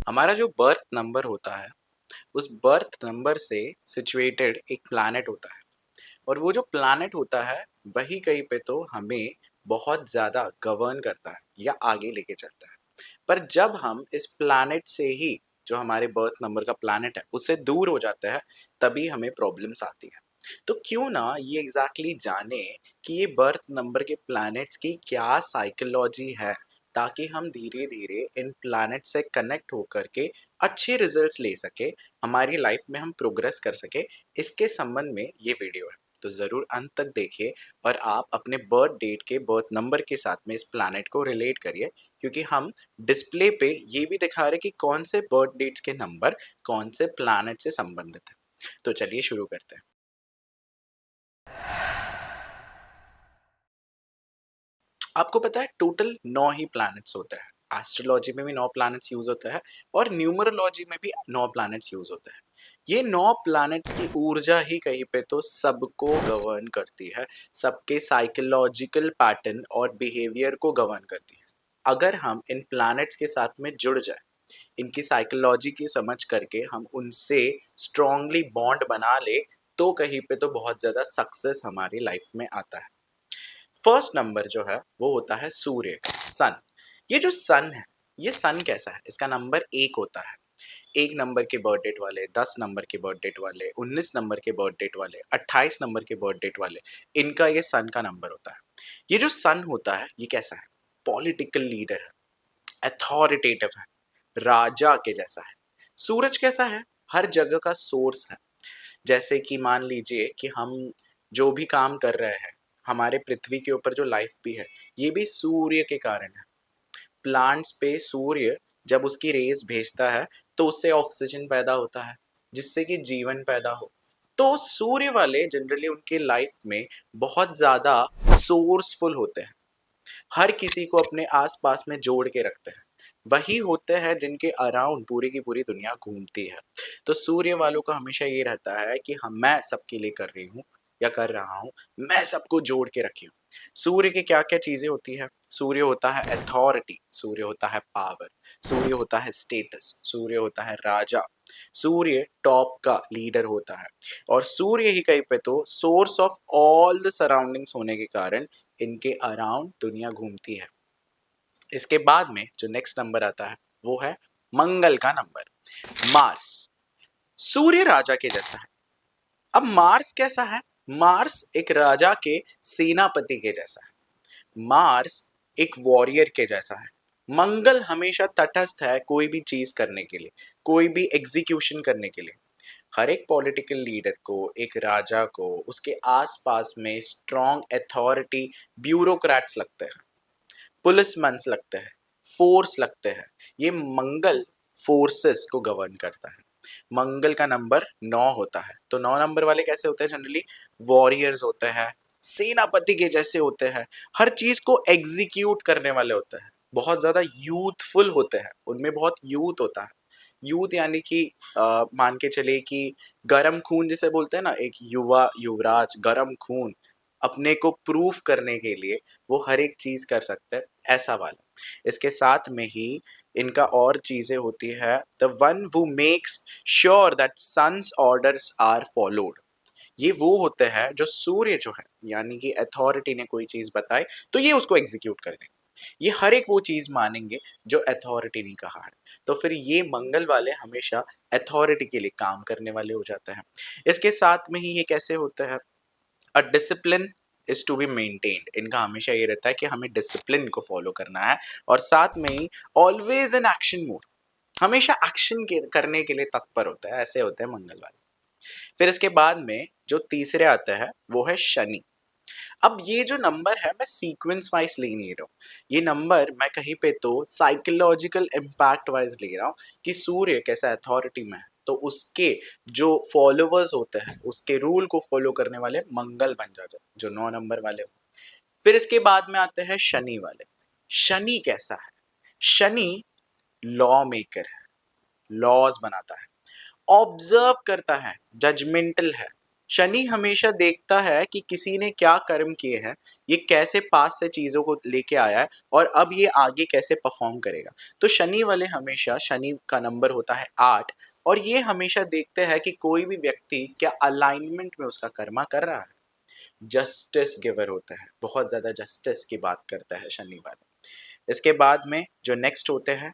हमारा जो birth number होता है उस बर्थ नंबर से सिचुएटेड एक प्लैनेट होता है और वो जो प्लैनेट होता है वही कहीं पे तो हमें बहुत ज़्यादा गवर्न करता है या आगे लेके चलता है। पर जब हम इस प्लैनेट से ही जो हमारे बर्थ नंबर का प्लैनेट है उससे दूर हो जाते हैं तभी हमें प्रॉब्लम्स आती है। तो क्यों ना ये एग्जैक्टली जाने कि ये बर्थ नंबर के प्लैनेट्स की क्या साइकोलॉजी है, ताकि हम धीरे धीरे इन प्लैनेट से कनेक्ट होकर के अच्छे रिजल्ट्स ले सके, हमारी लाइफ में हम प्रोग्रेस कर सके। इसके संबंध में ये वीडियो है, तो ज़रूर अंत तक देखिए और आप अपने बर्थ डेट के बर्थ नंबर के साथ में इस प्लैनेट को रिलेट करिए, क्योंकि हम डिस्प्ले पे ये भी दिखा रहे कि कौन से बर्थ डेट्स के नंबर कौन से प्लैनेट से संबंधित है। तो चलिए शुरू करते हैं। आपको पता है टोटल 9 ही प्लैनेट्स होते हैं। एस्ट्रोलॉजी में भी 9 प्लैनेट्स यूज होता है और न्यूमरोलॉजी में भी 9 प्लैनेट्स यूज होते हैं। ये 9 प्लैनेट्स की ऊर्जा ही कहीं पे तो सबको गवर्न करती है, सबके साइकोलॉजिकल पैटर्न और बिहेवियर को गवर्न करती है। अगर हम इन प्लैनेट्स के साथ में जुड़ जाए, इनकी साइकोलॉजी की समझ करके हम उनसे स्ट्रांगली बॉन्ड बना ले, तो कहीं पे तो बहुत ज़्यादा सक्सेस हमारी लाइफ में आता है। फर्स्ट नंबर जो है वो होता है सूर्य का, सन। ये जो सन है, ये सन कैसा है, इसका नंबर 1 होता है। 1 नंबर के बर्थ डेट वाले, 10 नंबर के बर्थ डेट वाले, 19 नंबर के बर्थ डेट वाले, 28 नंबर के बर्थ डेट वाले, इनका ये सन का नंबर होता है। ये जो सन होता है ये कैसा है, पॉलिटिकल लीडर है, अथॉरिटेटिव है, राजा के जैसा है। सूरज कैसा है, हर जगह का सोर्स है। जैसे कि मान लीजिए कि हम जो भी काम कर रहे हैं, हमारे पृथ्वी के ऊपर जो लाइफ भी है, ये भी सूर्य के कारण है। प्लांट्स पे सूर्य जब उसकी रेस भेजता है तो उससे ऑक्सीजन पैदा होता है, जिससे कि जीवन पैदा हो। तो सूर्य वाले जनरली उनके लाइफ में बहुत ज्यादा सोर्सफुल होते हैं, हर किसी को अपने आसपास में जोड़ के रखते हैं। वही होते हैं जिनके अराउंड पूरी की पूरी दुनिया घूमती है। तो सूर्य वालों का हमेशा ये रहता है कि हम, मैं सबके लिए कर रही हूँ या कर रहा हूँ, मैं सबको जोड़ के रखी हूँ। सूर्य की क्या क्या चीजें होती है, सूर्य होता है अथॉरिटी, सूर्य होता है पावर, सूर्य होता है स्टेटस, सूर्य होता है राजा, सूर्य टॉप का लीडर होता है। और सूर्य ही कहीं पे तो source of all the surroundings होने के कारण इनके अराउंड दुनिया घूमती है। इसके बाद में जो नेक्स्ट नंबर आता है वो है मंगल का नंबर, मार्स। सूर्य राजा के जैसा है। अब मार्स कैसा है, मार्स एक राजा के सेनापति के जैसा है। मार्स एक वॉरियर के जैसा है। मंगल हमेशा तटस्थ है कोई भी चीज करने के लिए, कोई भी एग्जीक्यूशन करने के लिए। हर एक पॉलिटिकल लीडर को, एक राजा को, उसके आसपास में स्ट्रॉन्ग अथॉरिटी ब्यूरोक्रेट्स लगते हैं, पुलिसमैन्स लगते हैं, फोर्स लगते हैं। ये मंगल फोर्सेस को गवर्न करता है। मंगल का नंबर 9 होता है। तो 9 नंबर वाले कैसे होते हैं, जनरली वॉरियर्स होते हैं, सेनापति के जैसे होते हैं, हर चीज को एग्जीक्यूट करने वाले होते हैं, बहुत ज्यादा यूथफुल होते हैं, उनमें बहुत यूथ होता है। यूथ यानी कि मान के चले कि गरम खून जिसे बोलते हैं ना, एक युवा युवराज, गरम खून, अपने को प्रूफ करने के लिए वो हर एक चीज कर सकते हैं, ऐसा वाला। इसके साथ में ही इनका और चीजें होती है, the one who makes sure that Sun's orders are followed. ये वो होते हैं जो सूर्य जो है, यानी कि अथॉरिटी ने कोई चीज बताई तो ये उसको एग्जीक्यूट कर देंगे। ये हर एक वो चीज मानेंगे जो अथॉरिटी ने कहा है। तो फिर ये मंगल वाले हमेशा अथॉरिटी के लिए काम करने वाले हो जाते हैं। इसके साथ में ही ये कैसे होते हैं, a discipline is to be maintained. इनका हमेशा ये रहता है कि हमें डिसिप्लिन को फॉलो करना है, और साथ में ही ऑलवेज इन एक्शन मोड, हमेशा एक्शन करने के लिए तत्पर होता है। ऐसे होते हैं मंगल वाले। फिर इसके बाद में जो तीसरे आते हैं वो है शनि। अब ये जो नंबर है मैं सीक्वेंस वाइज ले नहीं रहा हूँ, ये नंबर मैं कहीं पे तो साइकोलॉजिकल इम्पैक्ट वाइज ले रहा हूँ कि सूर्य कैसा अथॉरिटी में है, तो उसके जो फॉलोवर्स होते हैं, उसके रूल को फॉलो करने वाले मंगल बन जाते हैं, जो 9 नंबर वाले हो। फिर इसके बाद में आते हैं शनि वाले। शनि कैसा है, शनि लॉ मेकर है, लॉज बनाता है, ऑब्जर्व करता है, जजमेंटल है, शनि हमेशा देखता है कि किसी ने क्या कर्म किए हैं, ये कैसे पास से चीजों को लेके आया है और अब ये आगे कैसे परफॉर्म करेगा। तो शनि वाले हमेशा, शनि का नंबर होता है 8 और ये हमेशा देखते हैं कि कोई भी व्यक्ति क्या अलाइनमेंट में उसका कर्मा कर रहा है। जस्टिस गिवर होता है, बहुत ज्यादा जस्टिस की बात करता है शनि वाला। इसके बाद में जो नेक्स्ट होते हैं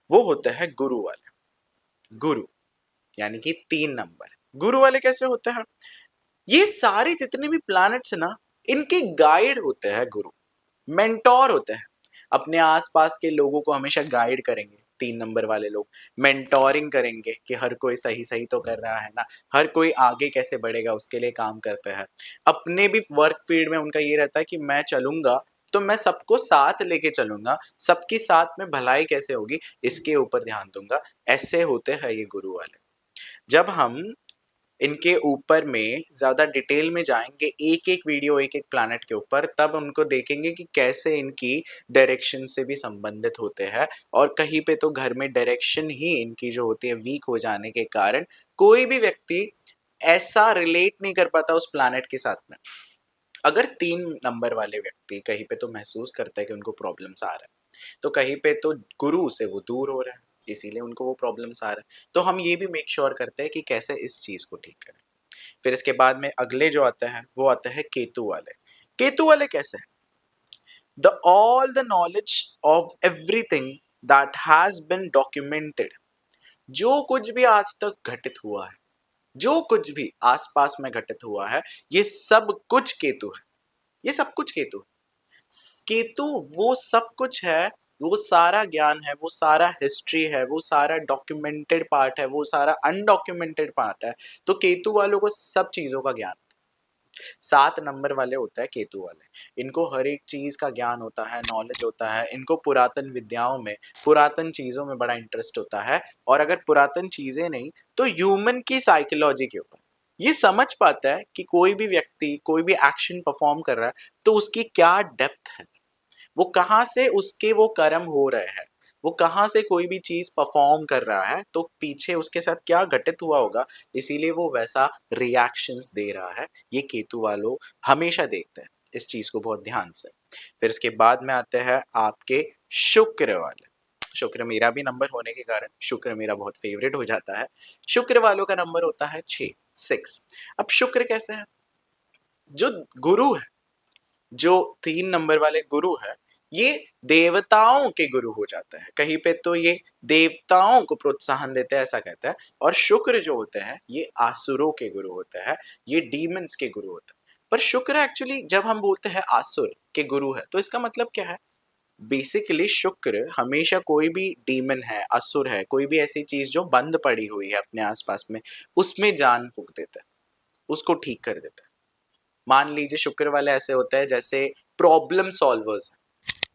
वो होते हैं गुरु वाले। गुरु यानी कि 3 नंबर। गुरु वाले कैसे होते हैं? ये सारे जितने भी प्लैनेट्स है ना, इनके गाइड होते हैं गुरु, मेंटोर होते हैं। अपने आसपास के लोगों को हमेशा गाइड करेंगे 3 नंबर वाले लोग, मेंटोरिंग करेंगे कि हर कोई सही सही तो कर रहा है ना, हर कोई आगे कैसे बढ़ेगा उसके लिए काम करते हैं। अपने भी वर्क फील्ड में उनका ये रहता है कि मैं चलूंगा तो मैं सबको साथ लेके चलूंगा, सबकी साथ में भलाई कैसे होगी इसके ऊपर ध्यान दूंगा। ऐसे होते हैं ये गुरु वाले। जब हम इनके ऊपर में ज़्यादा डिटेल में जाएंगे, एक-एक वीडियो, एक-एक प्लैनेट के ऊपर, तब उनको देखेंगे कि कैसे इनकी डायरेक्शन से भी संबंधित होते हैं और कहीं पे तो घर में डायरेक्शन ही इनकी जो होती है वीक हो जाने के कारण कोई भी व्यक्ति ऐसा रिलेट नहीं कर पाता उस प्लैनेट के साथ में। अगर 3 नंबर वाले व्यक्ति कहीं पे तो महसूस करता है कि उनको प्रॉब्लम्स आ रहा है, तो कहीं पे तो गुरु से वो दूर हो रहा है, इसीलिए उनको वो प्रॉब्लम्स आ रहा है। तो हम ये भी मेक श्योर करते हैं कि कैसे इस चीज को ठीक करें। फिर इसके बाद में अगले जो आते हैं वो आते हैं केतु वाले। केतु वाले कैसे हैं? The all the knowledge of everything that has been documented. जो कुछ भी आज तक घटित हुआ है, जो कुछ भी आसपास में घटित हुआ है, ये सब कुछ केतु है। ये सब कुछ केतु है। केतु वो सब कुछ है, वो सारा ज्ञान है, वो सारा हिस्ट्री है, वो सारा डॉक्यूमेंटेड पार्ट है, वो सारा अनडॉक्यूमेंटेड पार्ट है। तो केतु वालों को सब चीजों का ज्ञान। 7 नंबर वाले होता है केतु वाले, इनको हर एक चीज का ज्ञान होता है, नॉलेज होता है, इनको पुरातन विद्याओं में, पुरातन चीजों में बड़ा इंटरेस्ट होता है। और अगर पुरातन चीजें नहीं तो ह्यूमन की साइकोलॉजी के ऊपर ये समझ पाता है कि कोई भी व्यक्ति कोई भी एक्शन परफॉर्म कर रहा है तो उसकी क्या डेप्थ है, वो कहाँ से उसके वो कर्म हो रहे हैं, वो कहाँ से कोई भी चीज परफॉर्म कर रहा है तो पीछे उसके साथ क्या घटित हुआ होगा, इसीलिए वो वैसा रिएक्शंस दे रहा है। ये केतु वालों हमेशा देखते हैं इस चीज को बहुत ध्यान से। फिर इसके बाद में आते हैं आपके शुक्र वाले। शुक्र मेरा भी नंबर होने के कारण शुक्र मेरा बहुत फेवरेट हो जाता है। शुक्र वालों का नंबर होता है 6, 6। अब शुक्र कैसे है? जो गुरु है, जो 3 नंबर वाले गुरु है, ये देवताओं के गुरु हो जाते हैं। कहीं पे तो ये देवताओं को प्रोत्साहन देते हैं ऐसा कहते हैं। और शुक्र जो होते हैं ये आसुरों के गुरु होते हैं, ये डीमंस के गुरु होते हैं। पर शुक्र एक्चुअली जब हम बोलते हैं आसुर के गुरु है तो इसका मतलब क्या है? बेसिकली शुक्र हमेशा कोई भी डीमन है, असुर है, कोई भी ऐसी चीज जो बंद पड़ी हुई है अपने आसपास में, उसमें जान फूंक देता है, उसको ठीक कर देता है। मान लीजिए शुक्र वाले ऐसे होते हैं जैसे प्रॉब्लम सॉल्वर्स।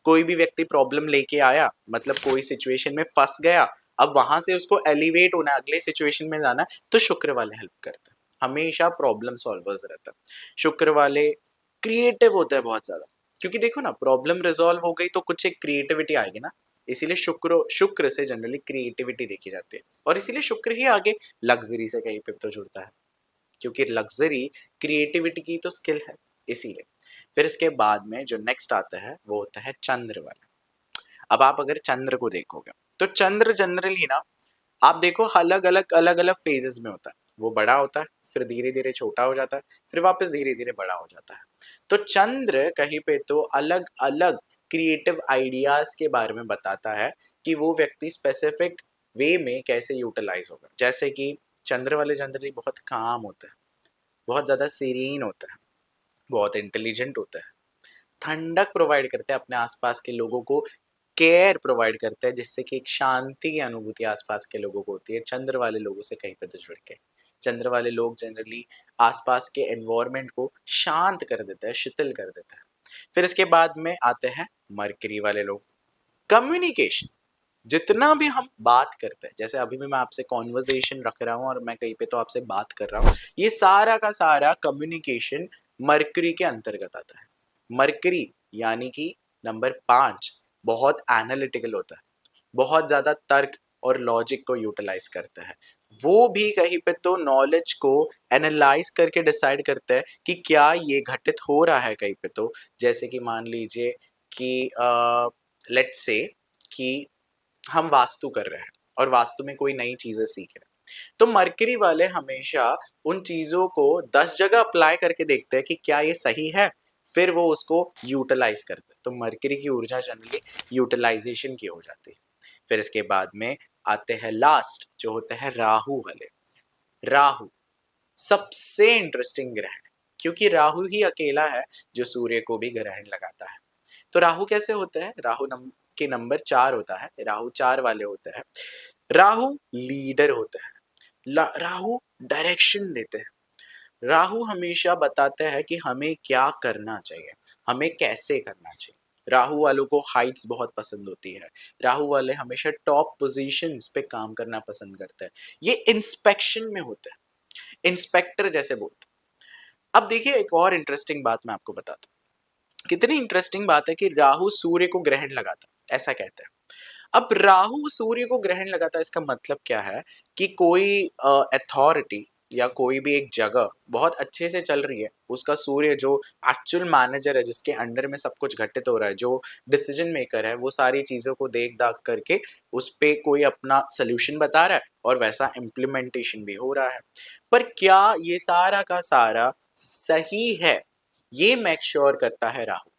कोई भी व्यक्ति प्रॉब्लम लेके आया, मतलब कोई सिचुएशन में फंस गया, अब वहां से उसको एलिवेट होना है, अगले सिचुएशन में जाना है, तो शुक्र वाले हेल्प करते हैं। हमेशा प्रॉब्लम सॉल्वर्स रहता है। शुक्र वाले क्रिएटिव होते हैं बहुत ज्यादा, क्योंकि देखो ना प्रॉब्लम रिजॉल्व हो गई तो कुछ एक क्रिएटिविटी आएगी ना, इसीलिए शुक्र से जनरली क्रिएटिविटी देखी जाती है। और इसीलिए शुक्र ही आगे लग्जरी से कहीं पे तो जुड़ता है, क्योंकि लग्जरी क्रिएटिविटी की तो स्किल है, इसीलिए। फिर इसके बाद में जो नेक्स्ट आता है वो होता है चंद्र वाला। अब आप अगर चंद्र को देखोगे तो चंद्र जनरली ना, आप देखो अलग अलग फेजेस में होता है। वो बड़ा होता है, फिर धीरे धीरे छोटा हो जाता है, फिर वापस धीरे धीरे बड़ा हो जाता है। तो चंद्र कहीं पे तो अलग अलग क्रिएटिव आइडियाज के बारे में बताता है कि वो व्यक्ति स्पेसिफिक वे में कैसे यूटिलाइज होगा। जैसे कि चंद्र वाले जनरली बहुत काम होता है, बहुत ज़्यादा सीरीन होता है, बहुत इंटेलिजेंट होता है, ठंडक प्रोवाइड करते हैं अपने आसपास के लोगों को, केयर प्रोवाइड करते हैं जिससे कि एक शांति की अनुभूति आसपास के लोगों को होती है चंद्र वाले लोगों से कहीं पे तो जुड़ के। चंद्र वाले लोग जनरली आसपास के एनवायरनमेंट को शांत कर देते हैं, शिथिल कर देते हैं। फिर इसके बाद में आते हैं मरकरी वाले लोग। कम्युनिकेशन, जितना भी हम बात करते हैं, जैसे अभी भी मैं आपसे कॉन्वर्सेशन रख रहा हूँ और मैं कहीं पे तो आपसे बात कर रहा हूँ, ये सारा का सारा कम्युनिकेशन मरकरी के अंतर्गत आता है। मरकरी यानी कि नंबर 5 बहुत एनालिटिकल होता है, बहुत ज्यादा तर्क और लॉजिक को यूटिलाइज करता है। वो भी कहीं पे तो नॉलेज को एनालाइज करके डिसाइड करता है कि क्या ये घटित हो रहा है कहीं पे तो। जैसे कि मान लीजिए कि लेट्स से कि हम वास्तु कर रहे हैं और वास्तु में कोई नई चीजें सीख रहे हैं, तो मरकरी वाले हमेशा उन चीजों को 10 जगह अप्लाई करके देखते हैं कि क्या ये सही है, फिर वो उसको यूटिलाइज करते हैं। तो मरकरी की ऊर्जा जनरली यूटिलाइजेशन की हो जाती है। फिर इसके बाद में आते हैं लास्ट जो होते हैं राहु वाले। राहु सबसे इंटरेस्टिंग ग्रह है, क्योंकि राहु ही अकेला है जो सूर्य को भी ग्रहण लगाता है। तो राहु कैसे होते हैं? राहु के नंबर 4 होता है, राहु 4 वाले होते हैं। राहु लीडर होते हैं, राहु डायरेक्शन देते हैं, राहु हमेशा बताते हैं कि हमें क्या करना चाहिए, हमें कैसे करना चाहिए। राहु वालों को हाइट्स बहुत पसंद होती है, राहु वाले हमेशा टॉप पोजीशंस पे काम करना पसंद करते हैं। ये इंस्पेक्शन में होते हैं, इंस्पेक्टर जैसे बोलते हैं। अब देखिए एक और इंटरेस्टिंग बात मैं आपको बताता हूँ। कितनी इंटरेस्टिंग बात है कि राहु सूर्य को ग्रहण लगाता है, ऐसा कहते हैं। अब राहु सूर्य को ग्रहण लगाता है, इसका मतलब क्या है कि कोई अथॉरिटी या कोई भी एक जगह बहुत अच्छे से चल रही है, उसका सूर्य जो एक्चुअल मैनेजर है, जिसके अंडर में सब कुछ घटित हो रहा है, जो डिसीजन मेकर है, वो सारी चीजों को देख दाख करके उस पे कोई अपना सोल्यूशन बता रहा है और वैसा इम्प्लीमेंटेशन भी हो रहा है। पर क्या ये सारा का सारा सही है, ये मेक श्योर करता है राहु।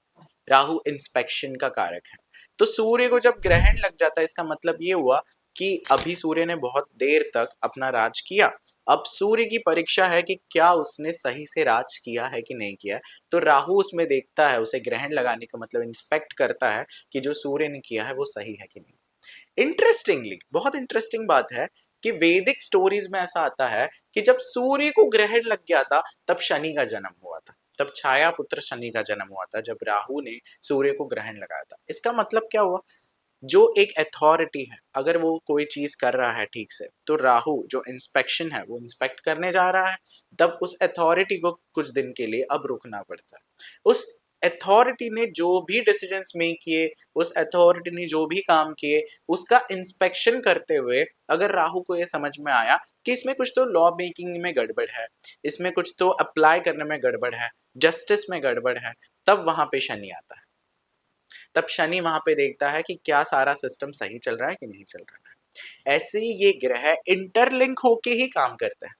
राहु इंस्पेक्शन का कारक है। तो सूर्य को जब ग्रहण लग जाता है, इसका मतलब ये हुआ कि अभी सूर्य ने बहुत देर तक अपना राज किया, अब सूर्य की परीक्षा है कि क्या उसने सही से राज किया है कि नहीं किया है। तो राहु उसमें देखता है, उसे ग्रहण लगाने का मतलब इंस्पेक्ट करता है कि जो सूर्य ने किया है वो सही है कि नहीं। इंटरेस्टिंगली, बहुत इंटरेस्टिंग बात है कि वैदिक स्टोरीज में ऐसा आता है कि जब सूर्य को ग्रहण लग गया था तब शनि का जन्म हुआ था, तब छाया पुत्र शनि का जन्म हुआ था, जब राहु ने सूर्य को ग्रहण लगाया था। इसका मतलब क्या हुआ? जो एक अथॉरिटी है, अगर वो कोई चीज कर रहा है ठीक से, तो राहु जो इंस्पेक्शन है वो इंस्पेक्ट करने जा रहा है, तब उस अथॉरिटी को कुछ दिन के लिए अब रुकना पड़ता है। उस अथॉरिटी ने जो भी डिसीजंस मेक किए, उस अथॉरिटी ने जो भी काम किए, उसका इंस्पेक्शन करते हुए अगर राहु को ये समझ में आया कि इसमें कुछ तो लॉ मेकिंग में गड़बड़ है, इसमें कुछ तो अप्लाई करने में गड़बड़ है, जस्टिस में गड़बड़ है, तब वहां पे शनि आता है। तब शनि वहां पे देखता है कि क्या सारा सिस्टम सही चल रहा है कि नहीं चल रहा है। ऐसे ही ये ग्रह इंटरलिंक होके ही काम करते हैं।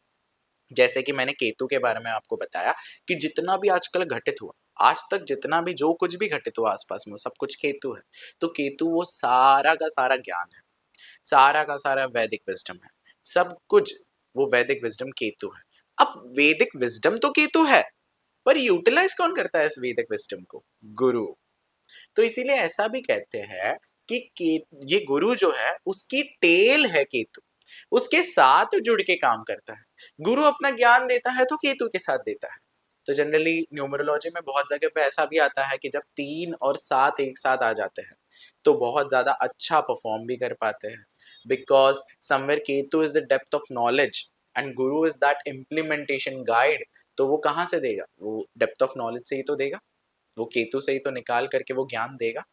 जैसे कि मैंने केतु के बारे में आपको बताया कि जितना भी आजकल घटित हुआ, आज तक जितना भी जो कुछ भी घटित हुआ आसपास में, सब कुछ केतु है। तो केतु वो सारा का सारा ज्ञान है, सारा का सारा वैदिक विजडम है, सब कुछ वो वैदिक विजडम केतु है। अब वैदिक विजडम तो केतु है, पर यूटिलाइज कौन करता है इस वैदिक विजडम को? गुरु। तो इसीलिए ऐसा भी कहते हैं कि ये गुरु जो है उसकी टेल है केतु, उसके साथ जुड़ के काम करता है। गुरु अपना ज्ञान देता है तो केतु के साथ देता है। तो जनरली न्यूमरोलॉजी में बहुत जगह पे ऐसा भी आता है कि जब 3 और 7 एक साथ आ जाते हैं तो बहुत ज्यादा अच्छा परफॉर्म भी कर पाते हैं, because somewhere Ketu is the depth of knowledge and Guru is that implementation guide. तो वो कहाँ से देगा? वो डेप्थ ऑफ नॉलेज से ही तो देगा, वो केतु से ही तो निकाल करके वो ज्ञान देगा।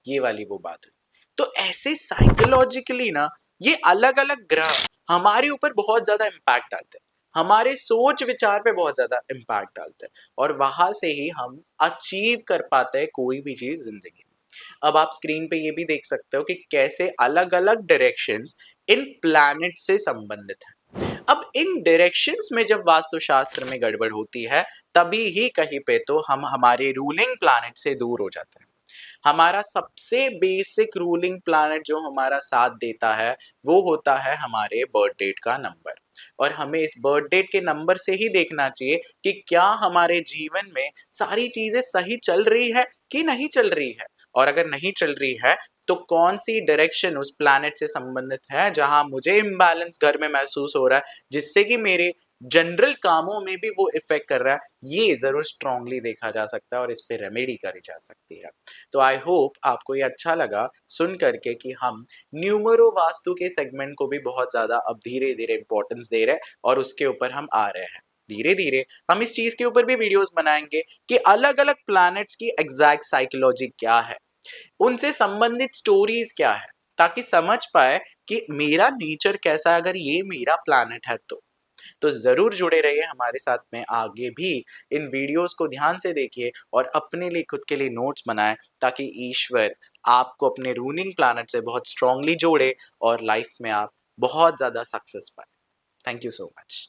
ये वाली वो बात है। तो ऐसे साइकोलॉजिकली ना ये अलग अलग ग्रह हमारे ऊपर बहुत ज्यादा इम्पैक्ट डालते हैं, हमारे सोच विचार पे बहुत ज्यादा इम्पैक्ट डालते हैं, और वहां से ही हम अचीव कर पाते हैं कोई भी चीज जिंदगी में। अब आप स्क्रीन पे ये भी देख सकते हो कि कैसे अलग अलग डायरेक्शंस इन प्लैनेट से संबंधित है। अब इन डायरेक्शंस में जब वास्तुशास्त्र में गड़बड़ होती है, तभी ही कहीं पे तो हम हमारे रूलिंग प्लैनेट से दूर हो जाते हैं। हमारा सबसे बेसिक रूलिंग प्लैनेट जो हमारा साथ देता है वो होता है हमारे बर्थ डेट का नंबर, और हमें इस बर्थ डेट के नंबर से ही देखना चाहिए कि क्या हमारे जीवन में सारी चीजें सही चल रही है कि नहीं चल रही है, और अगर नहीं चल रही है तो कौन सी डायरेक्शन उस प्लैनेट से संबंधित है जहां मुझे इम्बैलेंस घर में महसूस हो रहा है, जिससे कि मेरे जनरल कामों में भी वो इफेक्ट कर रहा है। ये जरूर स्ट्रांगली देखा जा सकता है और इस पे रेमेडी करी जा सकती है। तो आई होप आपको ये अच्छा लगा सुन करके कि हम न्यूमरो वास्तु के सेगमेंट को भी बहुत ज्यादा अब धीरे धीरे इंपॉर्टेंस दे रहे हैं और उसके ऊपर हम आ रहे हैं। धीरे धीरे हम इस चीज के ऊपर भी वीडियोस बनाएंगे कि अलग अलग प्लैनेट्स की एग्जैक्ट साइकोलॉजी क्या है, उनसे संबंधित स्टोरीज क्या है, ताकि समझ पाए कि मेरा नेचर कैसा है अगर ये मेरा प्लैनेट है तो। तो ज़रूर जुड़े रहिए हमारे साथ में आगे भी, इन वीडियोज़ को ध्यान से देखिए और अपने लिए खुद के लिए नोट्स बनाएँ ताकि ईश्वर आपको अपने रूलिंग प्लैनेट से बहुत स्ट्रांगली जोड़े और लाइफ में आप बहुत ज़्यादा सक्सेस पाएँ। Thank you so much.